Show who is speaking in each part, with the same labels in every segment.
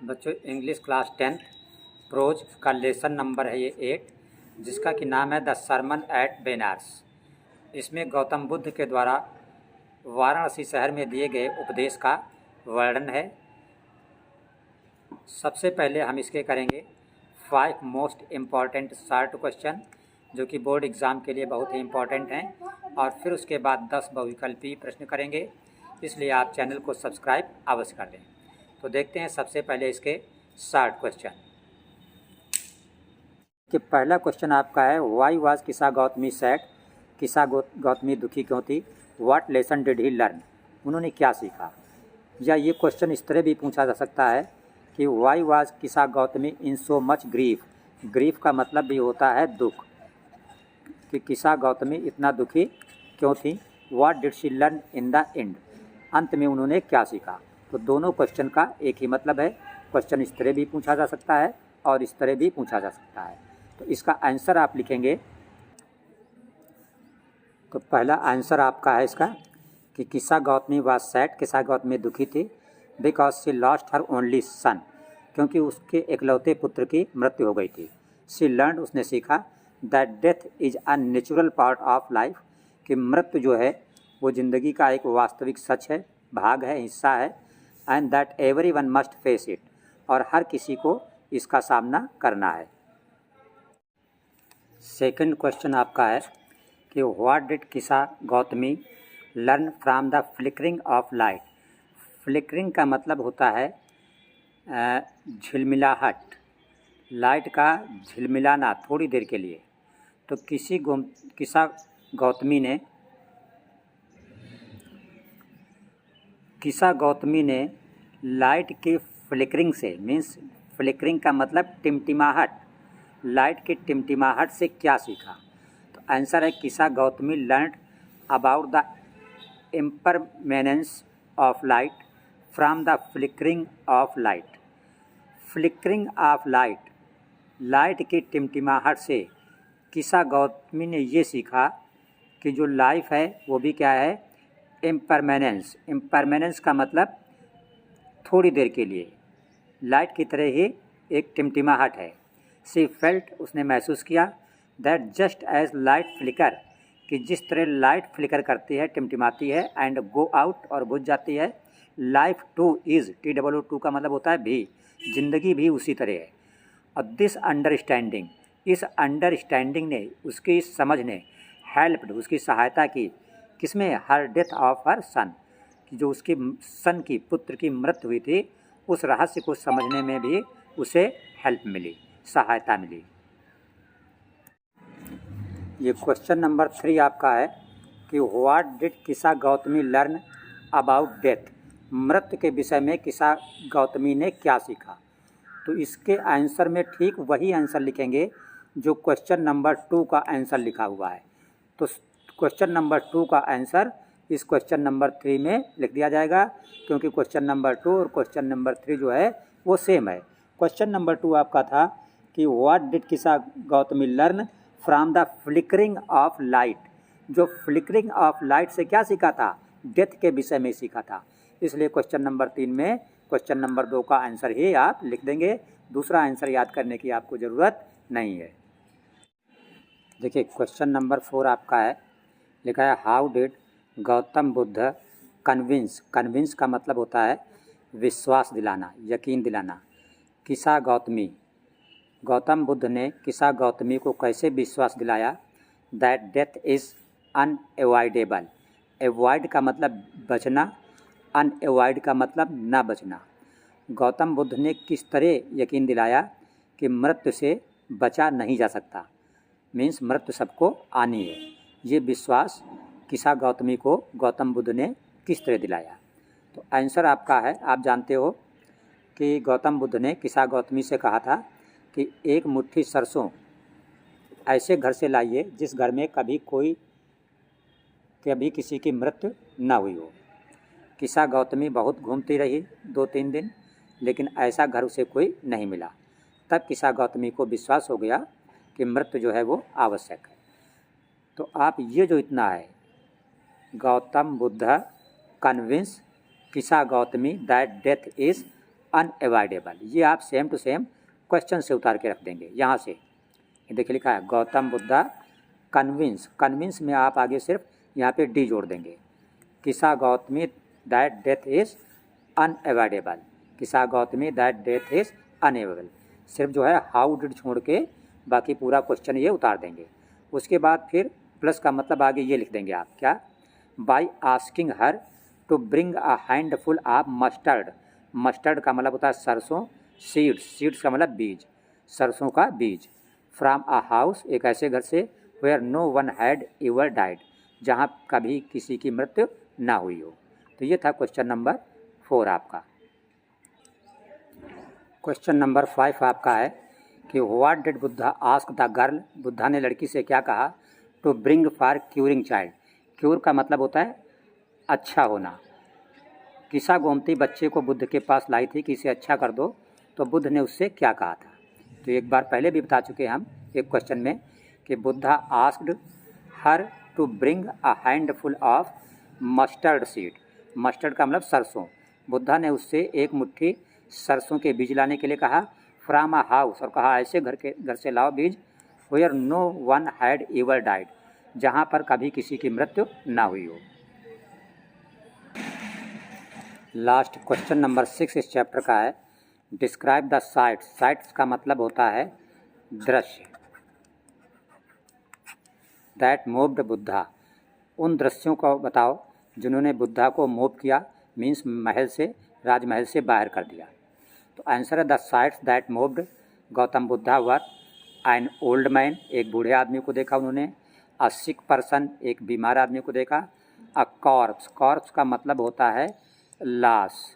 Speaker 1: बच्चों English class 10 pros का lesson number है ये 8, जिसका कि नाम है द सरमन एट बेनारस। इसमें गौतम बुद्ध के द्वारा वाराणसी शहर में दिए गए उपदेश का वर्णन है। सबसे पहले हम इसके करेंगे 5 मोस्ट इम्पॉर्टेंट शॉर्ट क्वेश्चन, जो कि बोर्ड एग्ज़ाम के लिए बहुत ही इम्पॉर्टेंट हैं, और फिर उसके बाद 10 बहुविकल्पीय प्रश्न करेंगे। इसलिए आप चैनल को सब्सक्राइब अवश्य कर लें। तो देखते हैं सबसे पहले इसके शॉर्ट क्वेश्चन। कि पहला क्वेश्चन आपका है, वाई वाज किसा गौतमी सैड, किसा गौतमी दुखी क्यों थी, what lesson did he learn, उन्होंने क्या सीखा। या ये क्वेश्चन इस तरह भी पूछा जा सकता है कि वाई वाज किसा गौतमी इन सो मच ग्रीफ, ग्रीफ का मतलब भी होता है दुख, कि किसा गौतमी इतना दुखी क्यों थी, what did she learn in the end, अंत में उन्होंने क्या सीखा। तो दोनों क्वेश्चन का एक ही मतलब है। क्वेश्चन इस तरह भी पूछा जा सकता है और इस तरह भी पूछा जा सकता है। तो इसका आंसर आप लिखेंगे। तो पहला आंसर आपका है इसका कि किसा गौतमी वाज सैड, किसा गौतमी दुखी थी, because she lost her only son, क्योंकि उसके एकलौते पुत्र की मृत्यु हो गई थी। शी लर्न, उसने सीखा, that death is a natural part of life, कि मृत्यु जो है वो ज़िंदगी का एक वास्तविक सच है, भाग है, हिस्सा है। And that every one must face it, और हर किसी को इसका सामना करना है। सेकंड क्वेश्चन आपका है कि व्हाट डिड किसा Gautami learn from the flickering of light. Flickering का मतलब होता है झिलमिलाहट, लाइट का झिलमिलाना थोड़ी देर के लिए। तो किसा गौतमी ने लाइट की फ्लिकरिंग से, मीन्स फ्लिकरिंग का मतलब टिमटिमाहट, लाइट की टिमटिमाहट से क्या सीखा। तो आंसर है Kisa Gautami learn about the impermanence of light from the flickering of light. Flickering of light, light की टिमटिमाहट से किसा गौतमी ने ये सीखा कि जो लाइफ है वो भी क्या है, इम्परमेनेंस। इम्परमेनेंस का मतलब थोड़ी देर के लिए, लाइट की तरह ही एक टिमटिमाहट है। सी फेल्ट, उसने महसूस किया, that just as light flicker, कि जिस तरह लाइट फ्लिकर करती है, टिमटिमाती है, एंड गो आउट और बुझ जाती है, लाइफ टू इज़, TOO का मतलब होता है भी, जिंदगी भी उसी तरह है। और दिस अंडरस्टैंडिंग, इस अंडरस्टैंडिंग ने, उसकी समझ ने, हेल्प्ड, उसकी सहायता की, किसमें, हर डेथ ऑफ हर सन, कि जो उसकी सन की, पुत्र की मृत्यु हुई थी, उस रहस्य को समझने में भी उसे हेल्प मिली, सहायता मिली। ये क्वेश्चन नंबर 3 आपका है कि व्हाट डिड किसा गौतमी लर्न अबाउट डेथ, मृत्यु के विषय में किसा गौतमी ने क्या सीखा। तो इसके आंसर में ठीक वही आंसर लिखेंगे जो क्वेश्चन नंबर 2 का आंसर लिखा हुआ है। तो क्वेश्चन नंबर 2 का आंसर इस क्वेश्चन नंबर 3 में लिख दिया जाएगा, क्योंकि क्वेश्चन नंबर 2 और क्वेश्चन नंबर 3 जो है वो सेम है। क्वेश्चन नंबर 2 आपका था कि व्हाट डिड किसा Gautami learn from the flickering of light, जो फ्लिकरिंग ऑफ लाइट से क्या सीखा था, डेथ के विषय में सीखा था। इसलिए क्वेश्चन नंबर 3 में क्वेश्चन नंबर 2 का आंसर ही आप लिख देंगे, दूसरा आंसर याद करने की आपको ज़रूरत नहीं है। देखिए क्वेश्चन नंबर 4 आपका है, लिखा है how did Gautam Buddha convince, convince का मतलब होता है विश्वास दिलाना, यकीन दिलाना, किसा गौतमी, गौतम बुद्ध ने किसा गौतमी को कैसे विश्वास दिलाया, that death is unavoidable. Avoid का मतलब बचना, अनएवॉइड का मतलब ना बचना। गौतम बुद्ध ने किस तरह यकीन दिलाया कि मृत्यु से बचा नहीं जा सकता, मीन्स मृत्यु सबको आनी है। ये विश्वास किसा गौतमी को गौतम बुद्ध ने किस तरह दिलाया। तो आंसर आपका है, आप जानते हो कि गौतम बुद्ध ने किसा गौतमी से कहा था कि एक मुट्ठी सरसों ऐसे घर से लाइए जिस घर में कभी किसी की मृत्यु ना हुई हो। किसा गौतमी बहुत घूमती रही 2-3 दिन, लेकिन ऐसा घर उसे कोई नहीं मिला। तब किसा गौतमी को विश्वास हो गया कि मृत्यु जो है वो आवश्यक है। तो आप ये जो इतना है, गौतम बुद्ध कन्विंस किसा Gautami that death is unavoidable. ये आप सेम टू सेम क्वेश्चन से उतार के रख देंगे यहाँ से। ये देखिए लिखा है गौतम बुद्धा कन्विंस, कन्विंस में आप आगे सिर्फ यहाँ पे डी जोड़ देंगे। Kisa Gautami that death is unavoidable, Kisa Gautami that death is unavoidable. सिर्फ जो है हाउ डिड छोड़ के बाकी पूरा क्वेश्चन ये उतार देंगे। उसके बाद फिर प्लस का मतलब आगे ये लिख देंगे आप क्या, by asking her to bring a handful of mustard. Mustard का मतलब होता है सरसों, सीड्स, सीड्स का मतलब बीज, सरसों का बीज। फ्रॉम अ हाउस, एक ऐसे घर से, where no one had ever died, जहाँ कभी किसी की मृत्यु ना हुई हो। तो ये था क्वेश्चन नंबर 4 आपका। क्वेश्चन नंबर 5 आपका है कि what did Buddha ask the girl, Buddha ने लड़की से क्या कहा, to bring for curing child. Cure का मतलब होता है अच्छा होना। किसा गोमती बच्चे को बुद्ध के पास लाई थी कि इसे अच्छा कर दो, तो बुद्ध ने उससे क्या कहा था। तो एक बार पहले भी बता चुके हम एक क्वेश्चन में कि Buddha asked her to bring a handful of mustard seed. Mustard का मतलब सरसों। बुद्धा ने उससे एक मुट्ठी सरसों के बीज लाने के लिए कहा, फ्रॉम अ हाउस, और कहा ऐसे घर से लाओ बीज, where no one had ever died, जहाँ पर कभी किसी की मृत्यु ना हुई हो। लास्ट क्वेश्चन नंबर 6 इस चैप्टर का है, डिस्क्राइब द साइट्स। साइट्स का मतलब होता है दृश्य। दैट मूव्ड बुद्धा, उन दृश्यों को बताओ जिन्होंने बुद्धा को मूव किया, मीन्स महल से, राजमहल से बाहर कर दिया। तो आंसर है the sites that moved Gautam Buddha were an old man, एक बूढ़े आदमी को देखा उन्होंने, अ सिक पर्सन, एक बीमार आदमी को देखा, अ कॉर्प्स, कॉर्प्स का मतलब होता है लाश,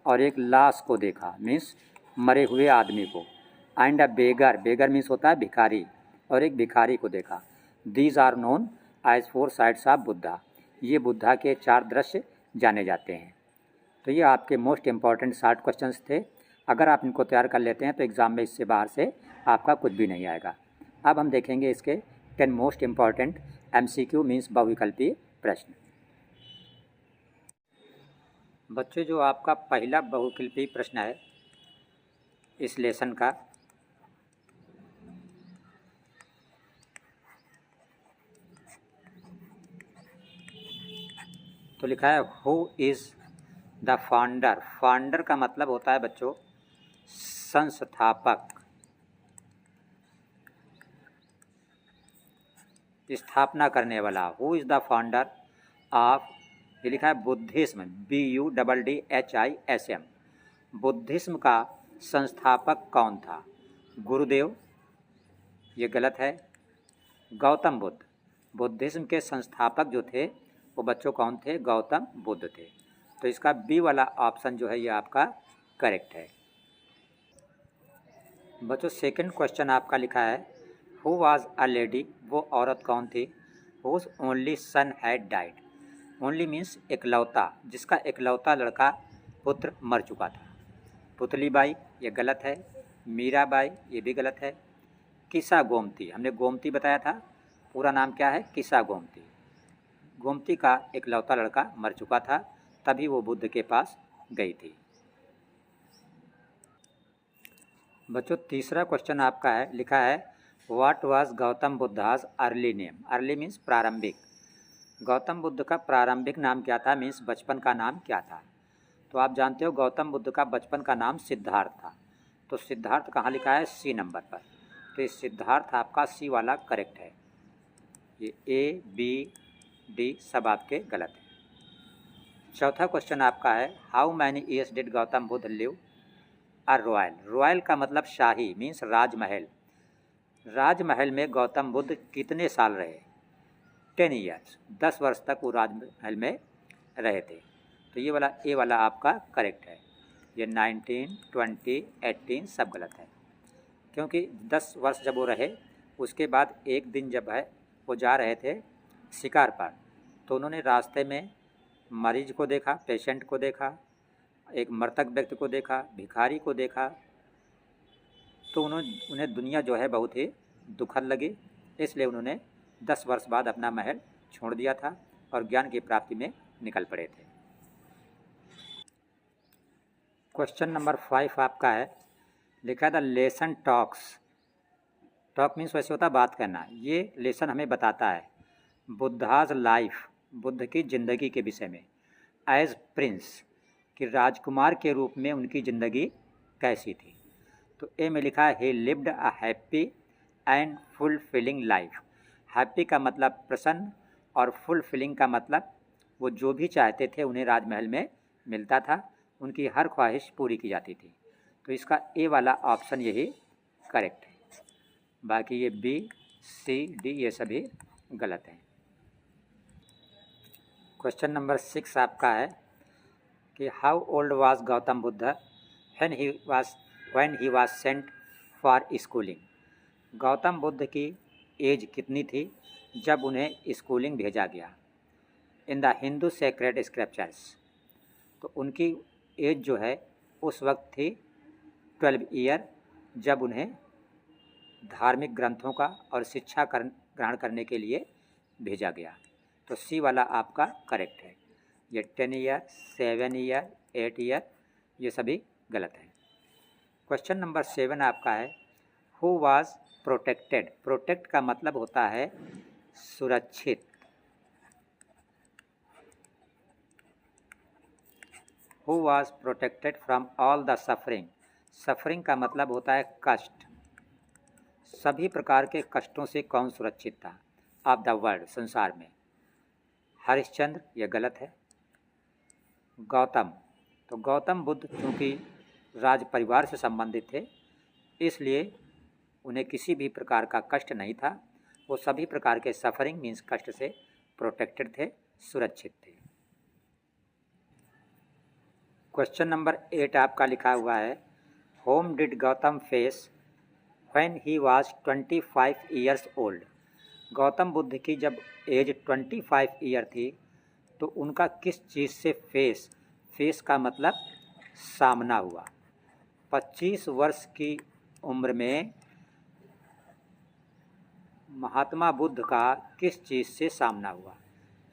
Speaker 1: और एक लाश को देखा, मीन्स मरे हुए आदमी को, and a beggar, beggar means होता है भिखारी, और एक भिखारी को देखा। These are known as 4 sides of Buddha, ये बुद्धा के 4 दृश्य जाने जाते हैं। तो ये आपके मोस्ट इम्पॉर्टेंट 60 क्वेश्चंस थे। अगर आप इनको तैयार कर लेते हैं तो एग्ज़ाम में इससे बाहर से आपका कुछ भी नहीं आएगा। अब हम देखेंगे इसके 10 मोस्ट इम्पॉर्टेंट MCQ मीन्स बहुविकल्पीय प्रश्न। बच्चों, जो आपका पहला बहुविकल्पीय प्रश्न है इस लेसन का, तो लिखा है who is the founder. Founder का मतलब होता है बच्चों संस्थापक, स्थापना करने वाला। Who is the founder of, ये लिखा है बुद्धिज्म, BUDDHISM। बुद्धिज्म का संस्थापक कौन था? गुरुदेव, ये गलत है। गौतम बुद्ध, बुद्धिज्म के संस्थापक जो थे वो बच्चों कौन थे? गौतम बुद्ध थे। तो इसका बी वाला ऑप्शन जो है ये आपका करेक्ट है। बच्चों, सेकंड क्वेश्चन आपका लिखा है हु वाज अ लेडी, वो औरत कौन थी? Whose only son had died. Only means इकलौता, जिसका इकलौता लड़का पुत्र मर चुका था। पुतली बाई, ये गलत है। मीराबाई, ये भी गलत है। किसा गोमती, हमने गोमती बताया था, पूरा नाम क्या है? किसा गोमती। गोमती का इकलौता लड़का मर चुका था, तभी वो बुद्ध के पास गई थी। बच्चों, तीसरा क्वेश्चन आपका है, लिखा है what was Gautam Buddha's early name. Early means प्रारंभिक। गौतम बुद्ध का प्रारंभिक नाम क्या था? मीन्स बचपन का नाम क्या था? तो आप जानते हो गौतम बुद्ध का बचपन का नाम सिद्धार्थ था। तो सिद्धार्थ कहाँ लिखा है? सी नंबर पर। तो ये सिद्धार्थ आपका सी वाला करेक्ट है। ये A, B, D सब आपके गलत हैं। चौथा क्वेश्चन आपका है how many years did Gautam Buddha live a royal. Royal का मतलब शाही, मीन्स राजमहल। राजमहल में गौतम बुद्ध कितने साल रहे? 10 ईयर्स, 10 वर्ष तक वो राजमहल में रहे थे। तो ये वाला ए वाला आपका करेक्ट है। ये 19, 20, 18 सब गलत है, क्योंकि 10 वर्ष जब वो रहे उसके बाद एक दिन जब है वो जा रहे थे शिकार पर, तो उन्होंने रास्ते में मरीज को देखा, पेशेंट को देखा, एक मृतक व्यक्ति को देखा, भिखारी को देखा, तो उन्हें दुनिया जो है बहुत ही दुखद लगी, इसलिए उन्होंने 10 वर्ष बाद अपना महल छोड़ दिया था और ज्ञान की प्राप्ति में निकल पड़े थे। क्वेश्चन नंबर 5 आपका है, लिखा है the lesson talks. Talk means वैसे होता है बात करना। ये लेसन हमें बताता है बुद्धाज लाइफ, बुद्ध की ज़िंदगी के विषय में, एज प्रिंस, कि राजकुमार के रूप में उनकी ज़िंदगी कैसी थी। तो ए में लिखा है ही lived a happy and fulfilling life. Happy का मतलब प्रसन्न और फुलफिलिंग का मतलब वो जो भी चाहते थे उन्हें राजमहल में मिलता था, उनकी हर ख्वाहिश पूरी की जाती थी। तो इसका ए वाला ऑप्शन यही करेक्ट है। बाकी ये बी, सी, डी ये सभी गलत हैं। क्वेश्चन नंबर 6 आपका है कि how old was Gautam Buddha when he was sent for schooling. Gautam Buddha की एज कितनी थी जब उन्हें स्कूलिंग भेजा गया। In the Hindu sacred scriptures, तो उनकी एज जो है उस वक्त थी 12 ईयर, जब उन्हें धार्मिक ग्रंथों का और शिक्षा ग्रहण करने के लिए भेजा गया। तो सी वाला आपका करेक्ट है। ये 10 ईयर, 7 ईयर, 8 ईयर ये सभी गलत है। क्वेश्चन नंबर 7 आपका है हु वाज प्रोटेक्टेड। प्रोटेक्ट का मतलब होता है सुरक्षित। Who was protected from all the suffering. Suffering का मतलब होता है कष्ट। सभी प्रकार के कष्टों से कौन सुरक्षित था ऑफ द वर्ल्ड, संसार में। हरिश्चंद्र ये गलत है। गौतम, तो गौतम बुद्ध चूँकि राज परिवार से संबंधित थे इसलिए उन्हें किसी भी प्रकार का कष्ट नहीं था। वो सभी प्रकार के सफरिंग मीन्स कष्ट से प्रोटेक्टेड थे, सुरक्षित थे। क्वेश्चन नंबर 8 आपका लिखा हुआ है home did Gautam face when he was 25 years old. Gautam Buddha की जब एज 25 ईयर थी तो उनका किस चीज़ से फेस का मतलब सामना हुआ। 25 वर्ष की उम्र में महात्मा बुद्ध का किस चीज़ से सामना हुआ।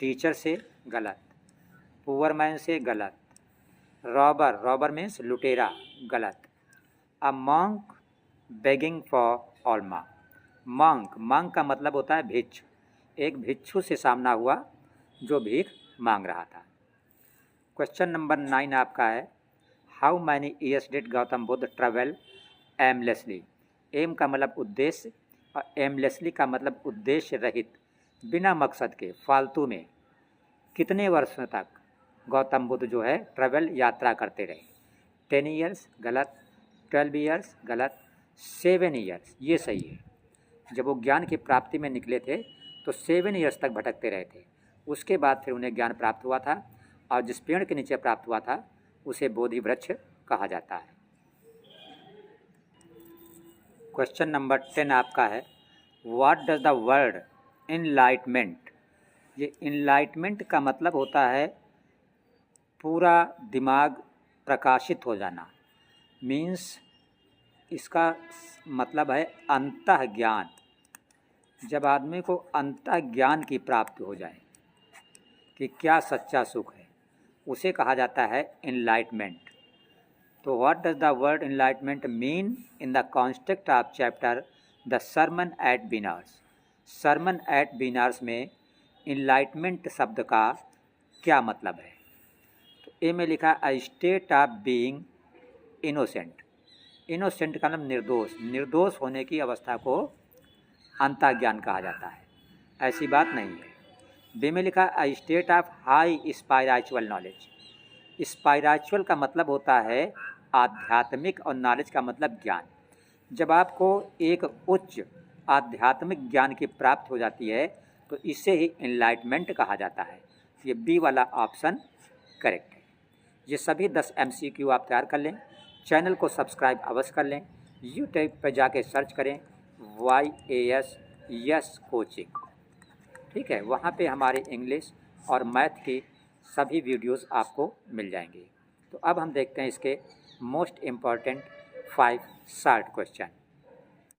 Speaker 1: टीचर से गलत, पुअर मैन से गलत, रॉबर मीन्स लुटेरा गलत, a monk begging for alms. Monk का मतलब होता है भिक्षु। एक भिक्षु से सामना हुआ जो भीख मांग रहा था। क्वेश्चन नंबर 9 आपका है how many years did Gautam Buddha travel aimlessly. Aim का मतलब उद्देश्य और एमलेसली का मतलब उद्देश्य रहित, बिना मकसद के, फालतू में। कितने वर्षों तक गौतम बुद्ध जो है ट्रेवल यात्रा करते रहे। 10 ईयर्स गलत, 12 ईयर्स गलत, 7 ईयर्स ये सही है। जब वो ज्ञान की प्राप्ति में निकले थे तो 7 ईयर्स तक भटकते रहे थे। उसके बाद फिर उन्हें ज्ञान प्राप्त हुआ था और जिस पेड़ के नीचे प्राप्त हुआ था उसे बोधि वृक्ष कहा जाता है। क्वेश्चन नंबर 10 आपका है what does the word enlightenment. ये इनलाइटमेंट का मतलब होता है पूरा दिमाग प्रकाशित हो जाना, मीन्स इसका मतलब है अंतः ज्ञान। जब आदमी को अंतः ज्ञान की प्राप्ति हो जाए कि क्या सच्चा सुख है, उसे कहा जाता है इनलाइटमेंट। तो what does the word enlightenment mean in the context of chapter the sermon at Benares. Sermon at Benares में इनलाइटमेंट शब्द का क्या मतलब है। तो ए में लिखा a state of being innocent. Innocent का मतलब निर्दोष होने की अवस्था को अंतः ज्ञान कहा जाता है। ऐसी बात नहीं है। बी में लिखा a state of high spiritual knowledge. Spiritual का मतलब होता है आध्यात्मिक और नॉलेज का मतलब ज्ञान। जब आपको एक उच्च आध्यात्मिक ज्ञान की प्राप्ति हो जाती है तो इसे ही एनलाइटमेंट कहा जाता है। ये बी वाला ऑप्शन करेक्ट है। ये सभी 10 MCQ आप तैयार कर लें। चैनल को सब्सक्राइब अवश्य कर लें। यूट्यूब पर जाके सर्च करें YAS कोचिंग, ठीक है। वहाँ पे हमारे इंग्लिश और मैथ की सभी वीडियोस आपको मिल जाएंगे। तो अब हम देखते हैं इसके मोस्ट इम्पॉर्टेंट 5 शॉर्ट क्वेश्चन।